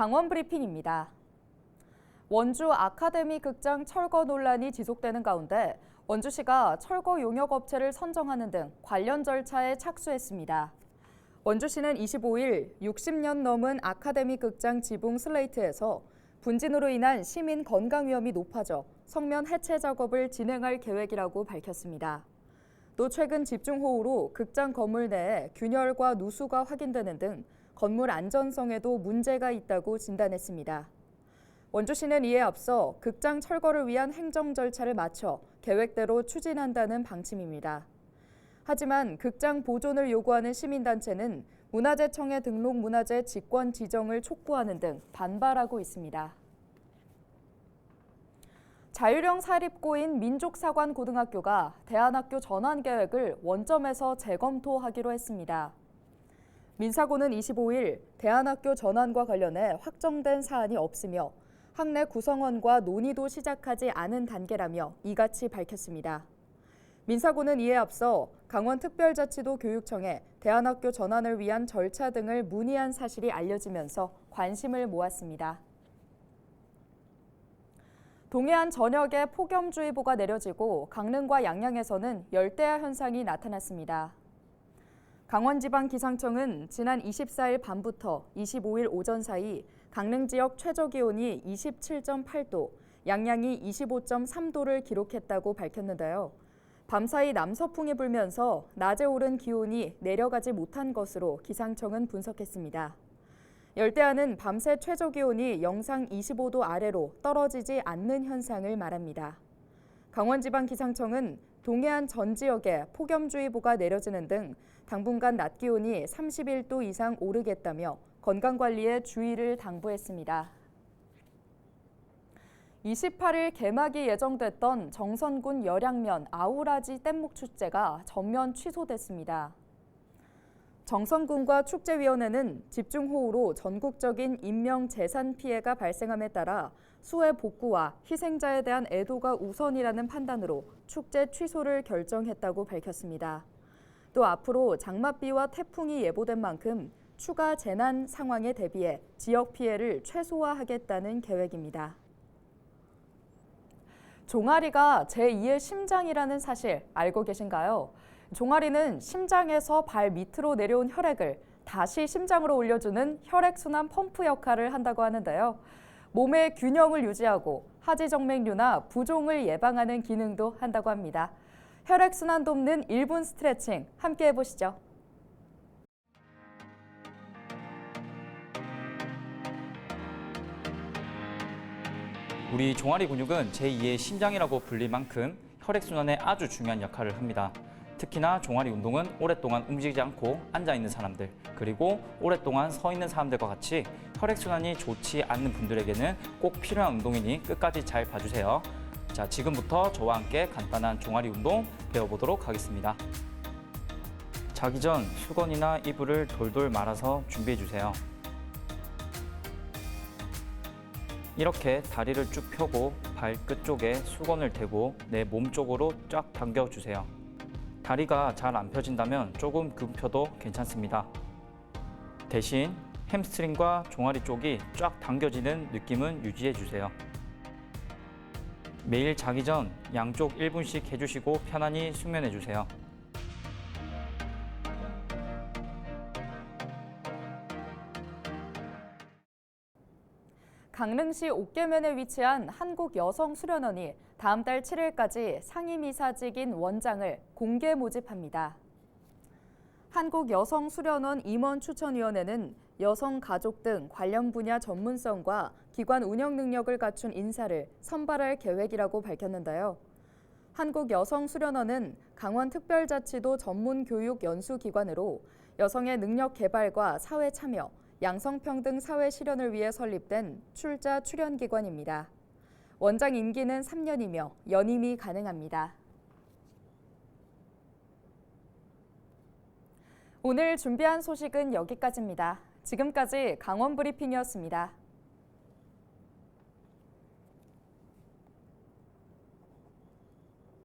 강원 브리핑입니다. 원주 아카데미 극장 철거 논란이 지속되는 가운데 원주시가 철거 용역 업체를 선정하는 등 관련 절차에 착수했습니다. 원주시는 25일 60년 넘은 아카데미 극장 지붕 슬레이트에서 분진으로 인한 시민 건강 위험이 높아져 성면 해체 작업을 진행할 계획이라고 밝혔습니다. 또 최근 집중호우로 극장 건물 내에 균열과 누수가 확인되는 등 건물 안전성에도 문제가 있다고 진단했습니다. 원주시는 이에 앞서 극장 철거를 위한 행정 절차를 마쳐 계획대로 추진한다는 방침입니다. 하지만 극장 보존을 요구하는 시민단체는 문화재청에 등록 문화재 직권 지정을 촉구하는 등 반발하고 있습니다. 자율형 사립고인 민족사관고등학교가 대안학교 전환 계획을 원점에서 재검토하기로 했습니다. 민사고는 25일 대안학교 전환과 관련해 확정된 사안이 없으며 학내 구성원과 논의도 시작하지 않은 단계라며 이같이 밝혔습니다. 민사고는 이에 앞서 강원특별자치도 교육청에 대안학교 전환을 위한 절차 등을 문의한 사실이 알려지면서 관심을 모았습니다. 동해안 전역에 폭염주의보가 내려지고 강릉과 양양에서는 열대야 현상이 나타났습니다. 강원지방기상청은 지난 24일 밤부터 25일 오전 사이 강릉 지역 최저기온이 27.8도, 양양이 25.3도를 기록했다고 밝혔는데요. 밤사이 남서풍이 불면서 낮에 오른 기온이 내려가지 못한 것으로 기상청은 분석했습니다. 열대야는 밤새 최저기온이 영상 25도 아래로 떨어지지 않는 현상을 말합니다. 강원지방기상청은 동해안 전 지역에 폭염주의보가 내려지는 등 당분간 낮 기온이 31도 이상 오르겠다며 건강관리에 주의를 당부했습니다. 28일 개막이 예정됐던 정선군 열양면 아우라지 뗏목 축제가 전면 취소됐습니다. 정선군과 축제위원회는 집중호우로 전국적인 인명 재산 피해가 발생함에 따라 수해 복구와 희생자에 대한 애도가 우선이라는 판단으로 축제 취소를 결정했다고 밝혔습니다. 또 앞으로 장맛비와 태풍이 예보된 만큼 추가 재난 상황에 대비해 지역 피해를 최소화하겠다는 계획입니다. 종아리가 제2의 심장이라는 사실 알고 계신가요? 종아리는 심장에서 발 밑으로 내려온 혈액을 다시 심장으로 올려주는 혈액순환 펌프 역할을 한다고 하는데요. 몸의 균형을 유지하고 하지정맥류나 부종을 예방하는 기능도 한다고 합니다. 혈액순환 돕는 1분 스트레칭 함께 해보시죠. 우리 종아리 근육은 제2의 심장이라고 불릴 만큼 혈액순환에 아주 중요한 역할을 합니다. 특히나 종아리 운동은 오랫동안 움직이지 않고 앉아있는 사람들, 그리고 오랫동안 서 있는 사람들과 같이 혈액순환이 좋지 않는 분들에게는 꼭 필요한 운동이니 끝까지 잘 봐주세요. 자, 지금부터 저와 함께 간단한 종아리 운동 배워보도록 하겠습니다. 자기 전 수건이나 이불을 돌돌 말아서 준비해주세요. 이렇게 다리를 쭉 펴고 발끝 쪽에 수건을 대고 내 몸 쪽으로 쫙 당겨주세요. 다리가 잘 안 펴진다면 조금 굽혀도 괜찮습니다. 대신 햄스트링과 종아리 쪽이 쫙 당겨지는 느낌은 유지해주세요. 매일 자기 전 양쪽 1분씩 해주시고 편안히 숙면해주세요. 강릉시 옥계면에 위치한 한국여성수련원이 다음 달 7일까지 상임이사직인 원장을 공개 모집합니다. 한국여성수련원 임원추천위원회는 여성, 가족 등 관련 분야 전문성과 기관 운영 능력을 갖춘 인사를 선발할 계획이라고 밝혔는데요. 한국여성수련원은 강원특별자치도 전문교육연수기관으로 여성의 능력 개발과 사회 참여, 양성평등 사회 실현을 위해 설립된 출자 출연기관입니다. 원장 임기는 3년이며 연임이 가능합니다. 오늘 준비한 소식은 여기까지입니다. 지금까지 강원 브리핑이었습니다.